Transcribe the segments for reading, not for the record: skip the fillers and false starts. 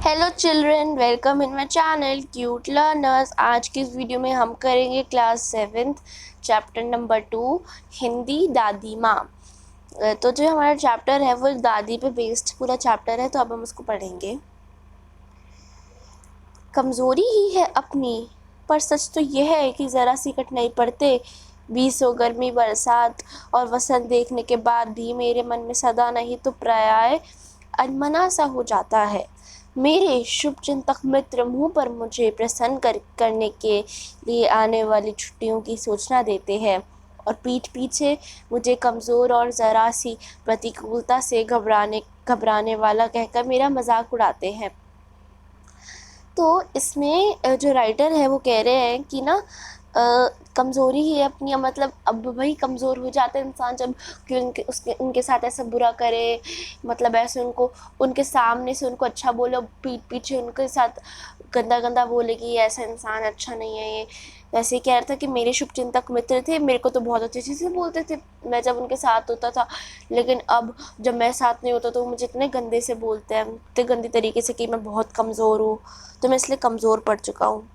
Hello children, welcome in my channel cute learners. आज की इस वीडियो में हम करेंगे class 7th chapter number 2 Hindi दादी माँ। तो जो हमारा चैप्टर है वो दादी पे बेस्ड पूरा चैप्टर है, तो अब हम उसको पढ़ेंगे। कमज़ोरी ही है अपनी, पर सच तो यह है कि ज़रा सी कठिनाई पड़ते बीसों गर्मी बरसात और वसंत देखने के बाद भी मेरे मन में सदा नहीं तो प्राय अनमना सा हो जाता है। मेरे शुभचिंतक मित्र मुँह पर मुझे प्रसन्न करने के लिए आने वाली छुट्टियों की सूचना देते हैं और पीठ पीछे मुझे कमज़ोर और ज़रा सी प्रतिकूलता से घबराने वाला कहकर मेरा मजाक उड़ाते हैं। तो इसमें जो राइटर है वो कह रहे हैं कि ना कमज़ोरी ही है अपनी, मतलब अब वही कमज़ोर हो जाता है इंसान जब कि उनके साथ ऐसा बुरा करे, मतलब ऐसे उनके सामने से उनको अच्छा बोले, पीठ पीछे उनके साथ गंदा गंदा बोले कि ऐसा इंसान अच्छा नहीं है ये। वैसे ही कह रहा था कि मेरे शुभचिंतक मित्र थे, मेरे को तो बहुत अच्छे से बोलते थे मैं जब उनके साथ होता था, लेकिन अब जब मैं साथ नहीं होता तो वो मुझे इतने गंदे से बोलते हैं, इतने गंदे तरीके से कि मैं बहुत कमज़ोर हूँ, तो मैं इसलिए कमज़ोर पड़ चुका हूँ।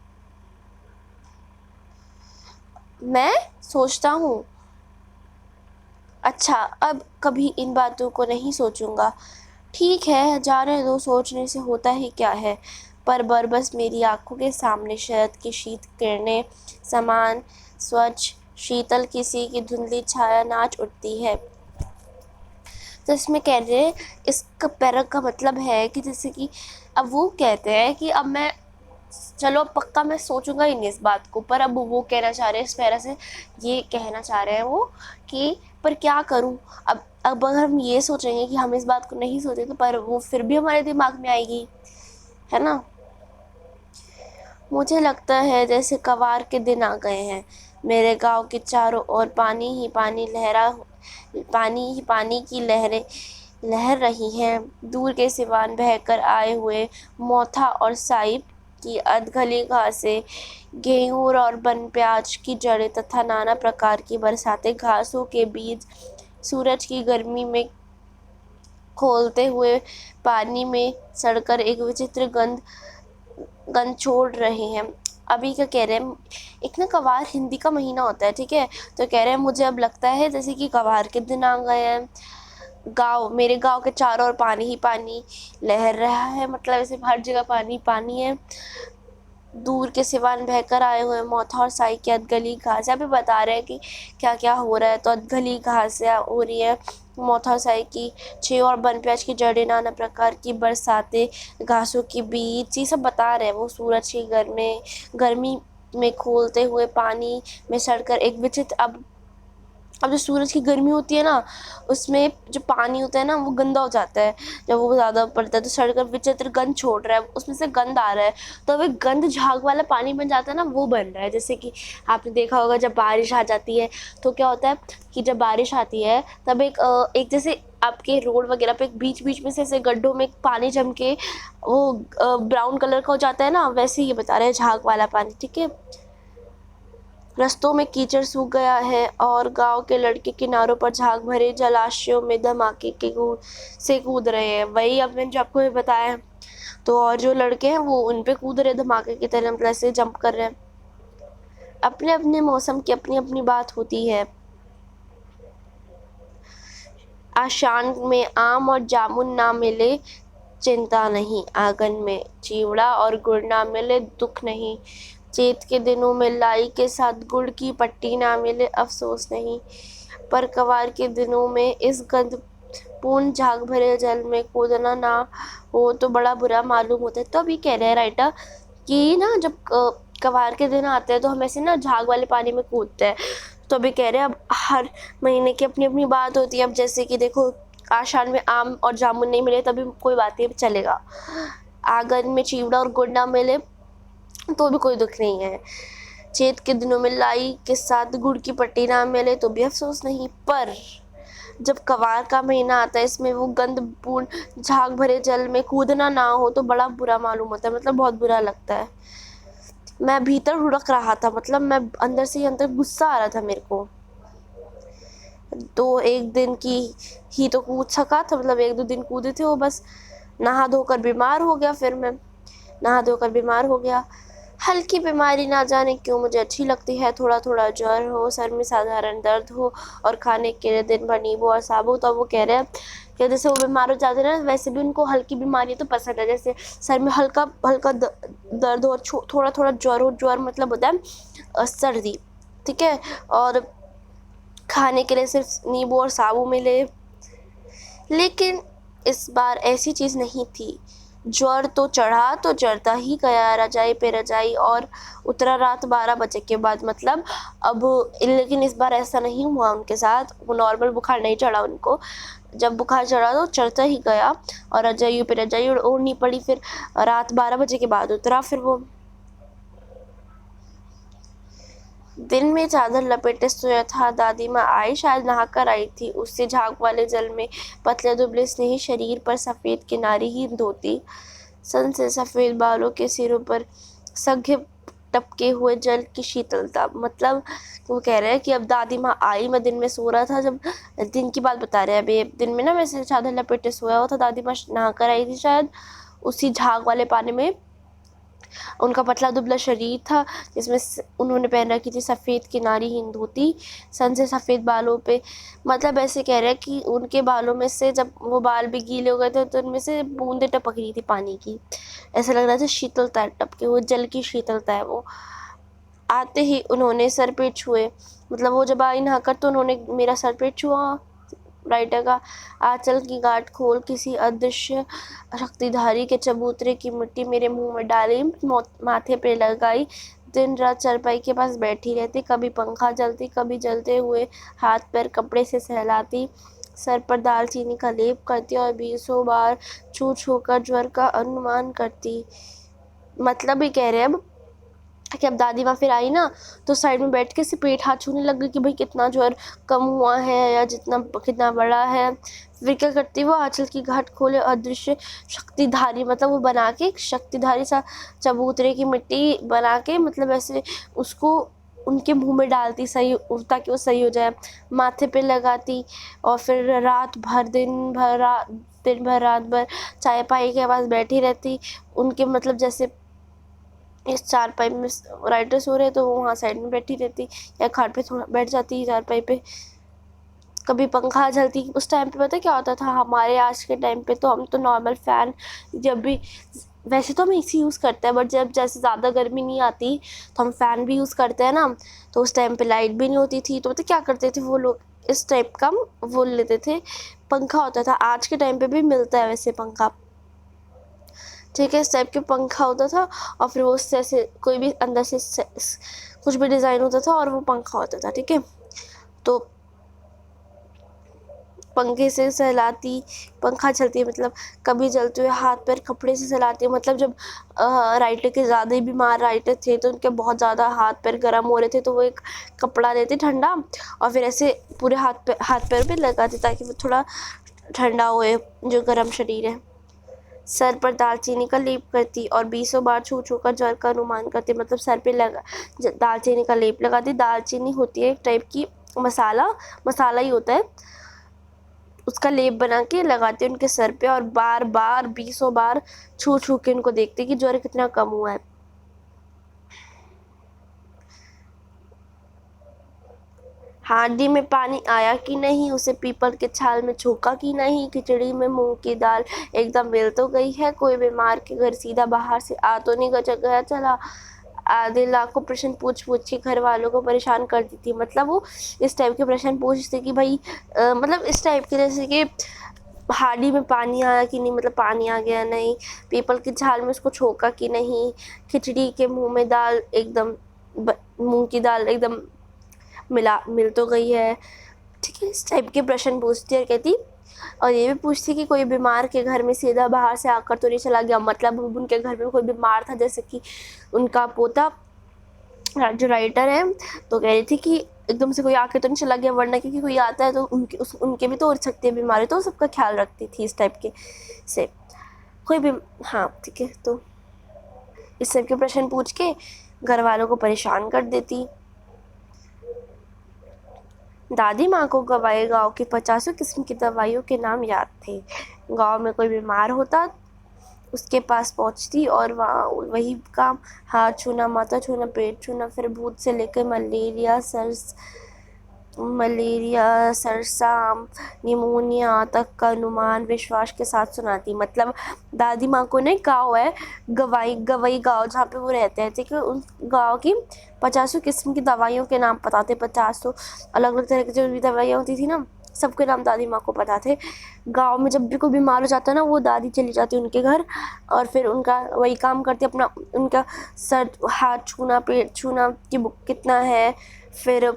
मैं सोचता हूँ, अच्छा अब कभी इन बातों को नहीं सोचूंगा। ठीक है, जाने दो, सोचने से होता ही क्या है। पर बस मेरी आंखों के सामने शरद की शीत किरणें समान स्वच्छ शीतल किसी की धुंधली छाया नाच उठती है। तो इसमें कह रहे हैं, इसका पैरक का मतलब है कि जैसे कि अब वो कहते हैं कि अब मैं, चलो अब पक्का मैं सोचूंगा ही नहीं इस बात को, पर अब वो कहना चाह रहे हैं इस पैरा से, ये कहना चाह रहे हैं वो कि पर क्या करूं। अब अगर हम ये सोचेंगे कि हम इस बात को नहीं सोचे तो पर वो फिर भी हमारे दिमाग में आएगी, है ना। मुझे लगता है जैसे कवार के दिन आ गए हैं। मेरे गांव के चारों ओर पानी ही पानी की लहरें लहर रही हैं। दूर के सिवान बहकर आए हुए मोथा और साइब की अधगली घासें, गेहूँ और बन प्याज की जड़ें तथा नाना प्रकार की बरसाते घासों के बीज सूरज की गर्मी में खोलते हुए पानी में सड़कर एक विचित्र गंध छोड़ रहे हैं। अभी क्या कह रहे हैं, एक ना कवार हिंदी का महीना होता है, ठीक है। तो कह रहे हैं मुझे अब लगता है जैसे कि कवार के दिन आ गए हैं। मेरे गांव के चारों ओर पानी ही पानी लहर रहा है, मतलब ऐसे हर जगह पानी पानी है। दूर के सिवान बहकर आए हुए मोथा और साई की अधगली घास, यहाँ पे बता रहे हैं कि क्या क्या हो रहा है। तो अधगली घास हो रही है, मोथा और साई की छे और बन प्याज की जड़ें, नाना प्रकार की बरसाते घासों के बीच, ये सब बता रहे हैं वो सूरज की गर्मी में खोलते हुए पानी में सड़कर एक विचित्र अब जो सूरज की गर्मी होती है ना, उसमें जो पानी होता है ना वो गंदा हो जाता है जब वो ज़्यादा पड़ता है, तो सड़कर विचित्र गंध छोड़ रहा है, उसमें से गंध आ रहा है। तो अब एक गंध झाग वाला पानी बन जाता है ना, वो बन रहा है। जैसे कि आपने देखा होगा जब बारिश आ जाती है तो क्या होता है कि जब बारिश आती है तब एक जैसे आपके रोड वगैरह पे बीच बीच में से ऐसे गड्ढों में पानी जम के वो ब्राउन कलर का हो जाता है ना, वैसे ही ये बता रहे हैं झाग वाला पानी, ठीक है। रस्तों में कीचड़ सूख गया है और गांव के लड़के किनारों पर झाग भरे जलाशयों में धमाके के से कूद रहे हैं। वही अब मैंने जो आपको ये बताया है, तो और जो लड़के हैं वो उन पे कूद रहे धमाके की तरह, मतलब ऐसे जंप कर रहे हैं। अपने अपने मौसम की अपनी अपनी बात होती है। आशान में आम और जामुन ना मिले चिंता नहीं, आंगन में चिवड़ा और गुड़ ना मिले दुख नहीं, चैत के दिनों में लाई के साथ गुड़ की पट्टी ना मिले अफसोस नहीं, पर कवार के दिनों में इस गंध पूर्ण झाग भरे जल में कूदना ना हो तो बड़ा बुरा मालूम होता है। तो अभी कह रहे हैं राइटर कि ना जब कवार के दिन आते हैं तो हम ऐसे ना झाग वाले पानी में कूदते हैं। तो अभी कह रहे हैं अब हर महीने की अपनी अपनी बात होती है। अब जैसे कि देखो, आषाढ़ में आम और जामुन नहीं मिले तभी कोई बात नहीं, चलेगा। आंगन में चिवड़ा और गुड़ ना मिले तो भी कोई दुख नहीं है। चैत के दिनों में लाई के साथ गुड़ की पट्टी ना मिले तो भी अफसोस नहीं, पर जब कवार का महीना आता है इसमें वो गंधपूर्ण झाग भरे जल में कूदना ना हो तो बड़ा बुरा मालूम होता है, मतलब बहुत बुरा लगता है। मैं भीतर हुड़क रहा था, मतलब मैं अंदर से ही अंदर गुस्सा आ रहा था मेरे को। तो एक दिन की ही तो कूद सका था, मतलब एक दो दिन कूदे थे वो बस। नहा धोकर बीमार हो गया। फिर मैं नहा धोकर बीमार हो गया। हल्की बीमारी, ना जाने क्यों मुझे अच्छी लगती है। थोड़ा थोड़ा ज्वर हो, सर में साधारण दर्द हो और खाने के लिए दिन भर नींबू और साबुत। तो वो कह रहे हैं कि जैसे वो बीमार हो जाते हैं ना, वैसे भी उनको हल्की बीमारी तो पसंद है। जैसे सर में हल्का हल्का दर्द हो और थोड़ा थोड़ा ज्वर हो। ज्वर मतलब होता है सर्दी, ठीक है। और खाने के लिए सिर्फ नींबू और साबु मिले। लेकिन इस बार ऐसी चीज़ नहीं थी। ज्वर तो चढ़ा तो चढ़ता ही गया, रजाई पे रजाई, और उतरा रात 12 बजे के बाद। मतलब अब लेकिन इस बार ऐसा नहीं हुआ उनके साथ। वो नॉर्मल बुखार नहीं चढ़ा उनको। जब बुखार चढ़ा तो चढ़ता ही गया और रजाइयों पे रजाई ओढ़नी पड़ी। फिर रात 12 बजे के बाद उतरा। फिर वो दिन में चादर लपेटे सोया था। दादी माँ आई, शायद नहाकर आई थी। उससे झाग वाले जल में पतले दुबले स्नेही शरीर पर सफ़ेद किनारी ही धोती, सन से सफ़ेद बालों के सिरों पर सघे टपके हुए जल की शीतलता। मतलब वो कह रहे हैं कि अब दादी माँ आई, मैं दिन में सो रहा था। जब दिन की बात बता रहे हैं, अभी दिन में ना वैसे चादर लपेटे सोया हुआ था। दादी माँ नहाकर आई थी शायद, उसी झाग वाले पानी में। उनका पतला दुबला शरीर था जिसमें उन्होंने पहन रखी थी सफ़ेद किनारीहीन धोती, सन से सफ़ेद बालों पे। मतलब ऐसे कह रहे हैं कि उनके बालों में से जब वो बाल भी गीले हो गए थे तो उनमें से बूंदें टपक रही थी पानी की। ऐसा लग रहा था शीतलता है, टपके हुए जल की शीतलता है वो। आते ही उन्होंने सर पे छुए। मतलब वो जब आई नहाकर तो उन्होंने मेरा सर पे छुआ। राइटर का आंचल की गांठ खोल किसी अदृश्य शक्तिधारी के चबूतरे की मिट्टी मेरे मुंह में डाली, माथे पे लगाई। दिन रात चारपाई के पास बैठी रहती, कभी पंखा जलती, कभी जलते हुए हाथ पैर कपड़े से सहलाती, सर पर दालचीनी का लेप करती और 20 बार छू छू कर ज्वर का अनुमान करती। मतलब ये कह रहे हैं अब कि अब दादी माँ फिर आई ना तो साइड में बैठ के से पेट हाथ छूने लग गई कि भाई कितना ज्वर कम हुआ है या जितना कितना बड़ा है। फिर क्या करती वो आंचल की गांठ खोले अदृश्य शक्तिधारी, मतलब वो बना के शक्तिधारी सा चबूतरे की मिट्टी बना के, मतलब ऐसे उसको उनके मुंह में डालती सही, ताकि वो सही हो जाए। माथे पे लगाती और फिर दिन भर रात भर चाय पाई के पास बैठी रहती। उनके मतलब जैसे इस चारपाई में राइटर सो रहे तो वो वहाँ साइड में बैठी रहती या खाट पे थोड़ा बैठ जाती चारपाई पे। कभी पंखा चलती। उस टाइम पे पता क्या होता था हमारे आज के टाइम पे, तो हम तो नॉर्मल फ़ैन, जब भी वैसे तो हम एसी यूज़ करते हैं, बट जब जैसे ज़्यादा गर्मी नहीं आती तो हम फ़ैन भी यूज़ करते हैं ना। तो उस टाइम पे लाइट भी नहीं होती थी, तो पता क्या करते थे वो लोग, इस टाइप का वो लेते थे, पंखा होता था। आज के टाइम पे भी मिलता है वैसे पंखा, ठीक है। इस टाइप के पंखा होता था और फिर वो उससे ऐसे कोई भी अंदर से कुछ भी डिज़ाइन होता था और वो पंखा होता था, ठीक है। तो पंखे से सहलाती, पंखा चलती है मतलब कभी जलते हुए हाथ पैर कपड़े से सहलाती है। मतलब जब राइटर के ज़्यादा ही बीमार राइटर थे तो उनके बहुत ज़्यादा हाथ पैर गर्म हो रहे थे, तो वो एक कपड़ा लेते ठंडा और फिर ऐसे पूरे हाथ पैर पे लगाते ताकि वो थोड़ा ठंडा होए जो गर्म शरीर है। सर पर दालचीनी का लेप करती और 20 बार छू छू कर ज्वर का अनुमान करती। मतलब सर पे लगा दालचीनी का लेप लगाती। दालचीनी होती है एक टाइप की मसाला ही होता है, उसका लेप बना के लगाते उनके सर पे और बार बार 20 बार छू छू के उनको देखते कि ज्वर कितना कम हुआ है। हांडी में पानी आया कि नहीं, उसे पीपल के छाल में झोंका कि नहीं, खिचड़ी में मूंग की दाल एकदम मिल तो गई है, कोई बीमार के घर सीधा बाहर से आ तो नहीं गया चला। आधे लाखों प्रश्न पूछ पूछ के घर वालों को परेशान कर दी थी। मतलब वो इस टाइप के प्रश्न पूछते कि भाई मतलब इस टाइप के, जैसे कि हांडी में पानी आया कि नहीं, मतलब पानी आ गया नहीं, पीपल की छाल में उसको छोका कि नहीं, खिचड़ी के मुंह में दाल एकदम मूंग की दाल एकदम मिल तो गई है, ठीक है। इस टाइप के प्रश्न पूछती है कहती। और ये भी पूछती कि कोई बीमार के घर में सीधा बाहर से आकर तो नहीं चला गया। मतलब उनके घर में कोई बीमार था, जैसे कि उनका पोता जो राइटर है, तो कह रही थी कि एकदम से कोई आके तो नहीं चला गया, वरना क्योंकि कोई आता है तो उनके भी तो हो सकती है बीमारी, तो सबका ख्याल रखती थी इस टाइप के से कोई भी। हाँ ठीक है, तो इस टाइप के प्रश्न पूछ के घर वालों को परेशान कर देती। दादी माँ को गवाए गांव की 50 किस्म की दवाइयों के नाम याद थे। गांव में कोई बीमार होता उसके पास पहुंचती और वहाँ वही काम, हाथ छूना, माथा छूना, पेट छूना, फिर भूत से लेकर मलेरिया, सरसाम, निमोनिया तक का अनुमान विश्वास के साथ सुनाती। मतलब दादी माँ को नहीं गाँव है, गवई गाँव जहाँ पे वो रहते हैं, ठीक है, उन गाँव की 50 किस्म की दवाइयों के नाम पता थे। 50 अलग अलग तरह की जो भी दवाइयाँ होती थी ना, सबके नाम दादी माँ को पता थे। गांव में जब भी कोई बीमार हो जाता ना, वो दादी चली जाती उनके घर और फिर उनका वही काम करती, अपना उनका सर, हाथ छूना, पेट छूना कि कितना है, फिर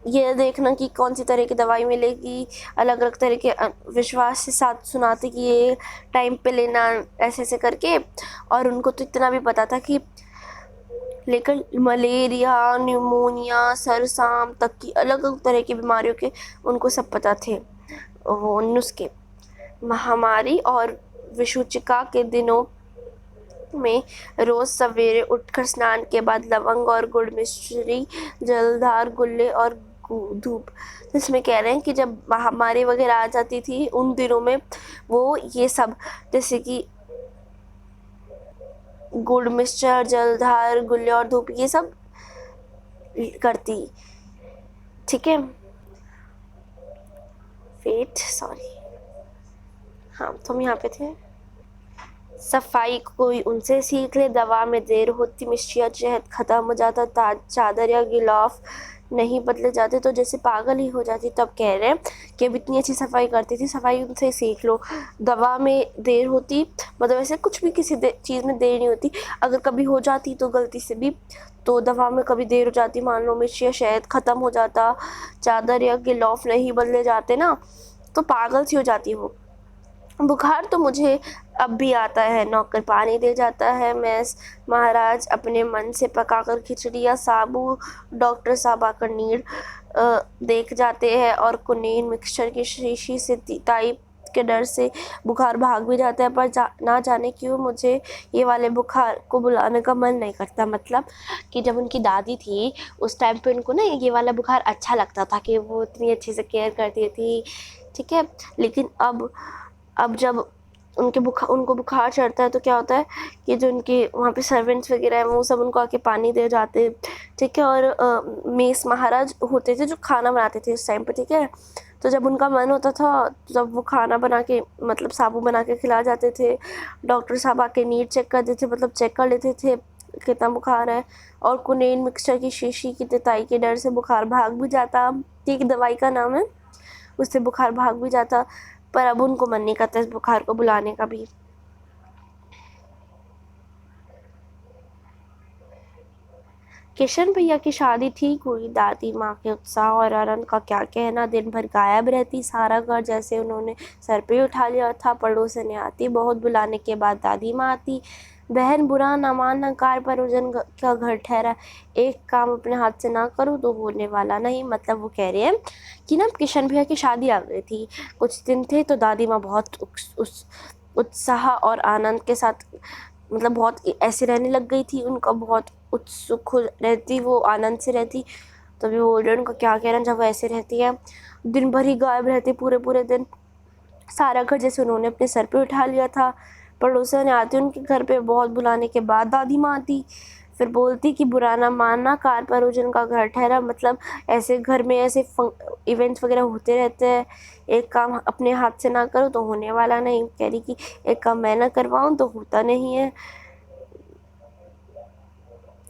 ये देखना कि कौन सी तरह की दवाई मिलेगी, अलग अलग तरह के विश्वास के साथ सुनाते कि ये टाइम पे लेना, ऐसे ऐसे करके। और उनको तो इतना भी पता था कि लेकर मलेरिया, निमोनिया, सरसाम तक की अलग अलग तरह की बीमारियों के उनको सब पता थे, वो नुस्खे। महामारी और विषुचिका के दिनों में रोज सवेरे उठकर स्नान के बाद लवंग और गुड़, मिश्री, जलधार, गुल्ले और धूप। इसमें कह रहे हैं कि जब महामारी वगैरह आ जाती थी उन दिनों में वो ये सब, जैसे कि गुड़, मिक्सचर, जलधार, गुल्ले और धूप, ये सब करती। ठीक है, वेट, सॉरी, हाँ तो हम यहाँ पे थे। सफाई कोई उनसे सीख ले, दवा में देर होती, मिर्चियाँ शहद खत्म हो जाता, चादर या गिलाफ नहीं बदले जाते तो जैसे पागल ही हो जाती। तब कह रहे हैं कि अब इतनी अच्छी सफाई करती थी, सफाई उनसे सीख लो। दवा में देर होती, मतलब ऐसे कुछ भी किसी चीज़ में देर नहीं होती, अगर कभी हो जाती तो गलती से भी, तो दवा में कभी देर हो जाती, मान लो मिर्च या शहद ख़त्म हो जाता, चादर या गिलाफ नहीं बदले जाते ना, तो पागल सी हो जाती वो। बुखार तो मुझे अब भी आता है, नौकर पानी दे जाता है, मैं महाराज अपने मन से पकाकर खिचड़ी या साबू, डॉक्टर साहब आकर नीड़ देख जाते हैं और कुनीन मिक्सचर की शीशी से ताई के डर से बुखार भाग भी जाता है। पर ना जाने क्यों मुझे ये वाले बुखार को बुलाने का मन नहीं करता। मतलब कि जब उनकी दादी थी उस टाइम पे उनको ना ये वाला बुखार अच्छा लगता था कि वो इतनी अच्छे से केयर करती थी, ठीक है। लेकिन अब जब उनको बुखार चढ़ता है तो क्या होता है कि जो उनके वहाँ पे सर्वेंट्स वगैरह हैं वो सब उनको आके पानी दे जाते, ठीक है। और मेस महाराज होते थे जो खाना बनाते थे उस टाइम पे, ठीक है। तो जब उनका मन होता था जब वो खाना बना के, मतलब साबू बना के खिला जाते थे। डॉक्टर साहब आके नीड चेक कर देते, मतलब चेक कर लेते थे कितना बुखार है। और कुनेन मिक्सचर की शीशी की तिताई के डर से बुखार भाग भी जाता, ठीक, दवाई का नाम है, उससे बुखार भाग भी जाता। पर अब उनको मन नहीं करता इस बुखार को बुलाने का भी। किशन भैया की शादी ठीक हुई, दादी माँ के उत्साह और आनंद का क्या कहना। दिन भर गायब रहती, सारा घर जैसे उन्होंने सर पे उठा लिया था। पड़ोसन आती, बहुत बुलाने के बाद दादी माँ आती। बहन बुरा ना मानना, कार परोजन का घर ठहरा, एक काम अपने हाथ से ना करो तो होने वाला नहीं। मतलब वो कह रहे हैं कि ना किशन भैया की शादी आ गई थी, कुछ दिन थे, तो दादी माँ बहुत उत्साह और आनंद के साथ, मतलब बहुत ऐसे रहने लग गई थी, उनका बहुत उत्सुक रहती, वो आनंद से रहती। तभी वो बोल रहे उनका क्या कहना, जब वो ऐसे रहती है दिन भर ही गायब रहती, पूरे पूरे दिन, सारा घर जैसे उन्होंने अपने सर पे उठा लिया था। पड़ोसन आते उनके घर पे, बहुत बुलाने के बाद दादी माँ आती, फिर बोलती कि बुरा ना मानना, कार परोजन का घर ठहरा। मतलब ऐसे घर में ऐसे इवेंट्स वगैरह होते रहते हैं, एक काम अपने हाथ से ना करो तो होने वाला नहीं। कह रही कि एक काम मैं ना करवाऊँ तो होता नहीं है।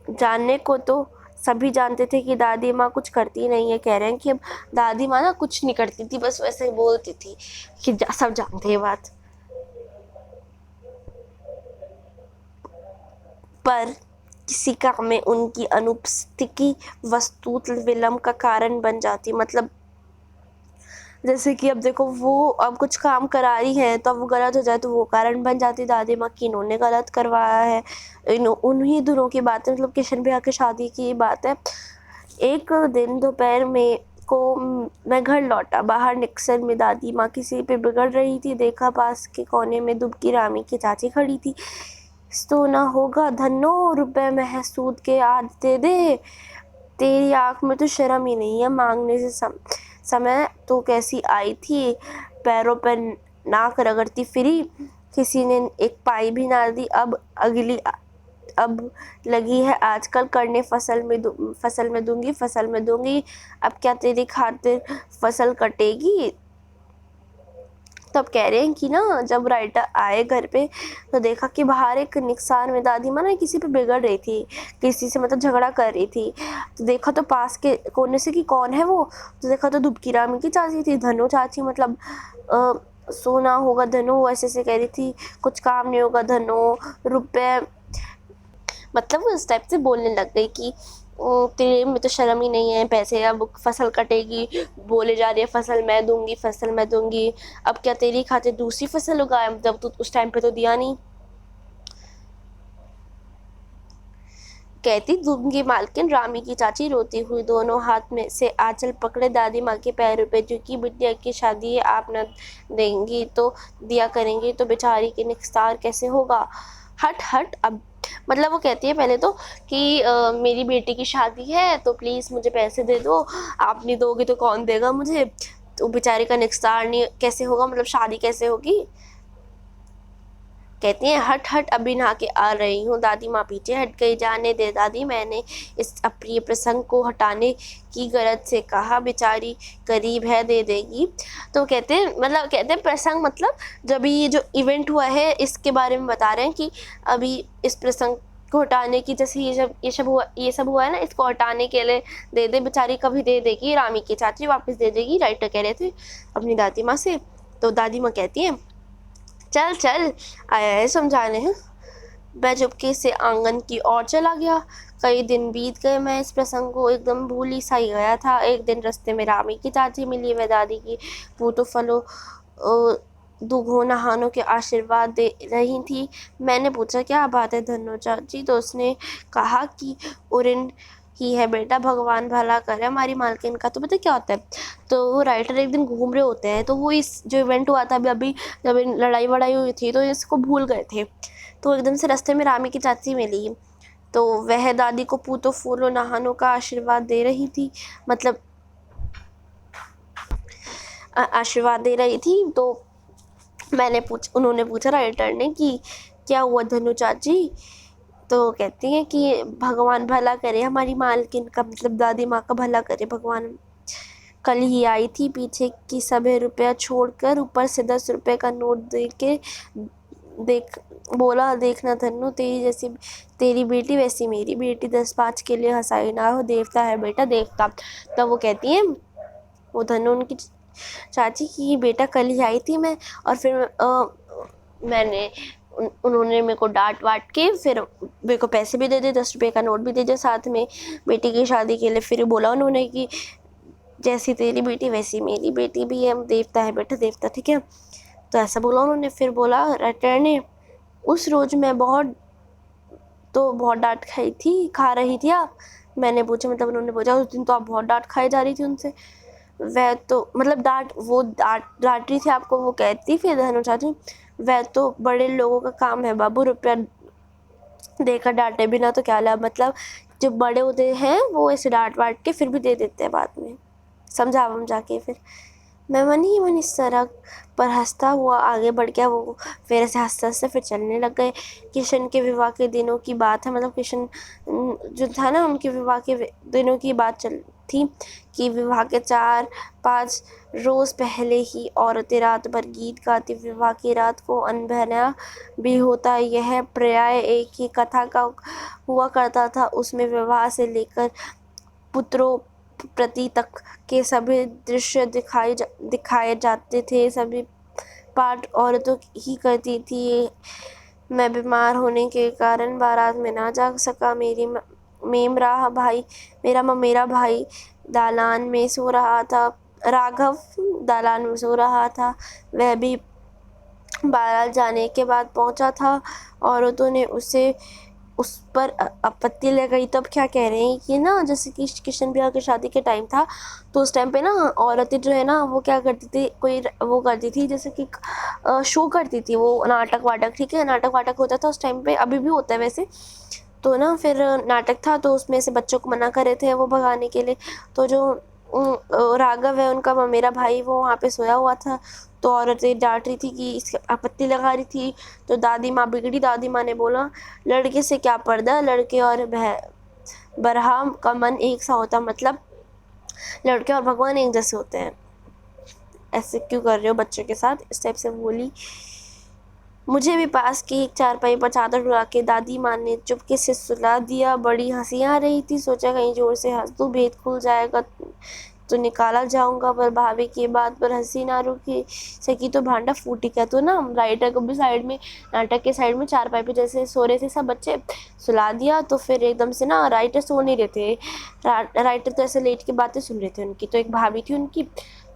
जानने को तो सभी जानते थे कि दादी माँ कुछ करती नहीं है। कह रहे हैं कि अब दादी माँ ना कुछ नहीं करती थी, बस वैसे ही बोलती थी कि सब जानते हैं बात। पर किसी काम में उनकी अनुपस्थिति वस्तुत विलंब का कारण बन जाती। मतलब जैसे कि अब देखो वो अब कुछ काम करा रही है तो अब वो गलत हो जाए तो वो कारण बन जाती दादी माँ की, इन्होंने गलत करवाया है। उन्हीं दिनों की बात है, मतलब किशन भैया की शादी की बात है। एक दिन दोपहर में को मैं घर लौटा, बाहर निक्सन में दादी माँ किसी पे बिगड़ रही थी। देखा पास के कोने में दुबकी रामी की चाची खड़ी थी। तो ना होगा धन्नो रुपए में सूद के आज दे दे, तेरी आँख में तो शर्म ही नहीं है मांगने से। समय तो कैसी आई थी, पैरों पर नाक रगड़ती फिरी, किसी ने एक पाई भी ना दी। अब लगी है आजकल करने, फसल में दूंगी। अब क्या तेरी खातिर फसल कटेगी। तब कह रहे हैं कि ना जब राइटर आए घर पे तो देखा कि बाहर एक निकसान में दादी माँ ना किसी पे बिगड़ रही थी, किसी से मतलब झगड़ा कर रही थी। तो देखा तो पास के कोने से कि कौन है वो, तो देखा तो दुबकी रामी की चाची थी, धनु चाची। मतलब सोना होगा धनु, ऐसे से कह रही थी, कुछ काम नहीं होगा धनु, रुपए, मतलब वो इस टाइप से बोलने लग गई कि तेरे में तो शर्म ही नहीं है, पैसे अब फसल कटेगी, बोले जा रही है फसल मैं दूंगी, फसल मैं दूंगी। अब क्या तेरी खातिर दूसरी फसल उगाए, जब तू उस टाइम पे तो दिया नहीं। कहती दूंगी मालकिन, रामी की चाची रोती हुई दोनों हाथ में से आंचल पकड़े दादी माँ के पैरों पे झुकी। बिटिया की शादी है, आप न देंगी तो दिया करेंगी तो बेचारी के निस्तार कैसे होगा। हट हट अब, मतलब वो कहती है पहले तो कि मेरी बेटी की शादी है तो प्लीज़ मुझे पैसे दे दो, आप नहीं दोगे तो कौन देगा मुझे, तो बेचारी का निस्तार नहीं कैसे होगा, मतलब शादी कैसे होगी। कहती हैं हट हट, अभी नहा के आ रही हूँ। दादी माँ पीछे हट गई। जाने दे दादी, मैंने इस अप्रिय प्रसंग को हटाने की गरज से कहा, बेचारी करीब है दे देगी। तो कहते हैं मतलब कहते हैं प्रसंग मतलब जब ये जो इवेंट हुआ है इसके बारे में बता रहे हैं कि अभी इस प्रसंग को हटाने की, जैसे ये सब हुआ है ना, इसको हटाने के लिए दे दे, बेचारी कभी दे देगी, रामी की चाची वापस दे देगी, राइटर कह रहे थे अपनी दादी माँ से। तो दादी माँ कहती है चल चल, आया है समझाने हैं। मैं चुपके से आंगन की ओर चला गया। कई दिन बीत गए, मैं इस प्रसंग को एकदम भूल ही सा ही गया था। एक दिन रास्ते में रामी की चाची मिली। वह दादी की पूतो फलो दुगो नहानों के आशीर्वाद दे रही थी। मैंने पूछा क्या बात है धन्नो चाची, तो उसने कहा कि उरिन ही है बेटा, भगवान भला करे हमारी मालकिन का। तो पता क्या होता है, तो वो राइटर एक दिन घूम रहे होते हैं, तो वो इस जो इवेंट हुआ था अभी जब लड़ाई वड़ाई हुई थी तो इसको भूल गए थे। तो एकदम से रास्ते में रामी की चाची मिली, तो वह दादी को पूतो फूलो नहानों का आशीर्वाद दे रही थी, मतलब आशीर्वाद दे रही थी। तो उन्होंने पूछा राइटर ने कि क्या हुआ धनु चाची, तो कहती हैं कि भगवान भला करे हमारी मालकिन का, मतलब दादी माँ का भला करे भगवान। कल ही आई थी, पीछे की सभी रुपया छोड़कर ऊपर से 10 रुपए का नोट दे के बोला, देखना धन्नो, तेरी जैसी तेरी बेटी वैसी मेरी बेटी, 10-5 के लिए हंसाई ना हो, देवता है बेटा देवता। तब वो कहती हैं वो धन्नो उनकी चाची की बेटा कल ही आई थी मैं, और फिर मैंने उन्होंने मेरे को डांट वाट के फिर मेरे को पैसे भी दे दिए, 10 रुपये का नोट भी दे दिया साथ में बेटी की शादी के लिए। फिर बोला उन्होंने कि जैसी तेरी बेटी वैसी मेरी बेटी भी है, देवता है बेटा देवता, ठीक है। तो ऐसा बोला उन्होंने। फिर बोला राइटर ने, उस रोज मैं बहुत डांट खा रही थी आप। मैंने पूछा, मतलब उन्होंने पूछा उस दिन तो आप बहुत डांट खाई जा रही थी उनसे। वह तो मतलब डांट रही थी आपको, वो कहती फिर धनु चाची, वह तो बड़े लोगों का काम है बाबू, रुपया देकर डांटे बिना तो क्या लाभ, मतलब जो बड़े होते हैं वो ऐसे डांट वाट के फिर भी दे देते हैं बाद में, समझा के। फिर मैं मन ही मन इस सड़क पर हंसता हुआ आगे बढ़ गया। वो फिर ऐसे हंसते हंसते फिर चलने लग गए। किशन के विवाह के दिनों की बात है, मतलब किशन जो था ना उनके विवाह के दिनों की बात चल थी कि विवाह के 4-5 रोज़ पहले ही औरतें रात भर गीत गाती। विवाह की रात को अनबना भी होता। यह प्राय एक ही कथा का हुआ करता था। उसमें विवाह से लेकर पुत्रों प्रति तक के सभी दृश्य दिखाए जाते थे। सभी पाठ औरतों ही करती थी। मैं बीमार होने के कारण बारात में ना जा सका। मेरा भाई दालान में सो रहा था। राघव दालान में सो रहा था। वह भी बारात जाने के बाद पहुंचा था। औरतों ने उस पर आपत्ति लगाई। तब क्या कह रहे हैं कि ना, जैसे कि किशन भैया की शादी के टाइम था तो उस टाइम पे ना औरतें जो है ना वो क्या करती थी, कोई वो करती थी जैसे कि शो करती थी, वो नाटक वाटक, ठीक है, नाटक वाटक होता था उस टाइम पे, अभी भी होता है वैसे। तो ना फिर नाटक था तो उसमें से बच्चों को मना कर रहे थे वो भगाने के लिए। तो जो राघव है उनका मेरा भाई, वो वहाँ पे सोया हुआ था। तो औरतें डांट रही थी कि इसकी आपत्ति लगा रही थी। तो दादी माँ बिगड़ी। दादी माँ ने बोला, लड़के से क्या पर्दा, लड़के और बरहा का मन एक सा होता, मतलब लड़के और भगवान एक जैसे होते हैं, ऐसे क्यों कर रहे हो बच्चों के साथ, इस टाइप से बोली। मुझे भी पास की एक चारपाई पर चादर उड़ा के दादी माँ ने चुपके से सुला दिया। बड़ी हंसी आ रही थी, सोचा कहीं जोर से हंस दूं भेद खुल जाएगा तो निकाला जाऊंगा, पर भाभी की बात पर हंसी ना रुकी सकी तो भांडा फूटी क्या। तो ना राइटर को भी साइड में, नाटक के साइड में चारपाई पे जैसे सो रहे थे सब बच्चे, सुला दिया तो फिर एकदम से ना राइटर सो नहीं रहे थे। राइटर तो ऐसे लेट के बातें सुन रहे थे उनकी। तो एक भाभी थी उनकी,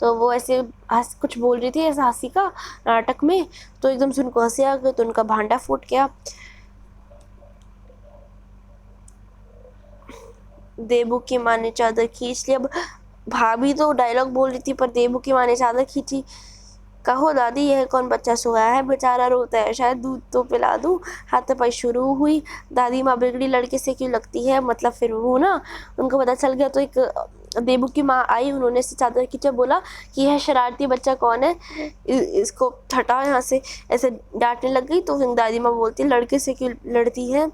तो वो ऐसे कुछ बोल रही थी ऐसा हंसी का नाटक में, तो एकदम से उनको हंसी आ गई तो उनका भांडा फूट गया। देबू की माँ ने चादर खींच ली। अब भाभी तो डायलॉग बोल रही थी पर देबू की माँ ने चादर खींची। कहो दादी, यह कौन बच्चा सोया है, बेचारा रोता है, शायद दूध तो पिला दूं। हाथापाई शुरू हुई। दादी माँ बिगड़ी, लड़के से क्यों लगती है, मतलब फिर वो ना उनको पता चल गया। तो एक देबू की माँ आई, उन्होंने से चादर खींचा, बोला कि यह शरारती बच्चा कौन है, इसको हटाओ यहाँ से, ऐसे डांटने लग गई। तो फिर दादी माँ बोलती, लड़के से क्यों लड़ती है।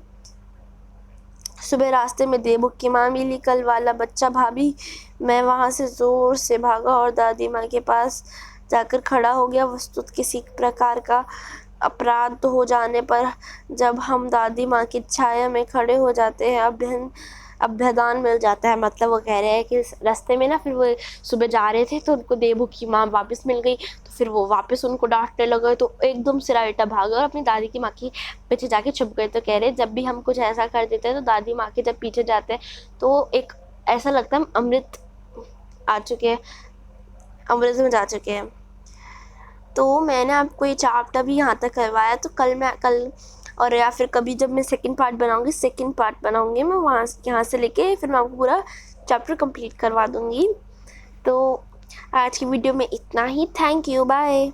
सुबह रास्ते में देबू की माँ मिली, कल वाला बच्चा भाभी। मैं वहाँ से ज़ोर से भागा और दादी माँ के पास जाकर खड़ा हो गया। वस्तुत किसी प्रकार का अपराध तो हो जाने पर जब हम दादी माँ की छाया में खड़े हो जाते हैं, अभ्यदान मिल जाता है। मतलब वो कह रहे हैं कि रास्ते में ना फिर वो सुबह जा रहे थे तो उनको देबू की माँ वापस मिल गई, तो फिर वो वापस उनको डांटने लगे। तो एकदम से राइटा भागा और अपनी दादी की माँ की पीछे जाके छुप गए। तो कह रहे जब भी हम कुछ ऐसा कर देते हैं तो दादी माँ के जब पीछे जाते हैं तो एक ऐसा लगता है हम अमृत आ चुके हैं, अमृत में जा चुके हैं। तो मैंने आपको ये चैप्टर भी यहाँ तक करवाया। तो कल और या फिर कभी जब मैं सेकंड पार्ट बनाऊंगी मैं वहाँ यहाँ से लेके फिर मैं आपको पूरा चैप्टर कंप्लीट करवा दूंगी। तो आज की वीडियो में इतना ही। Thank you, bye.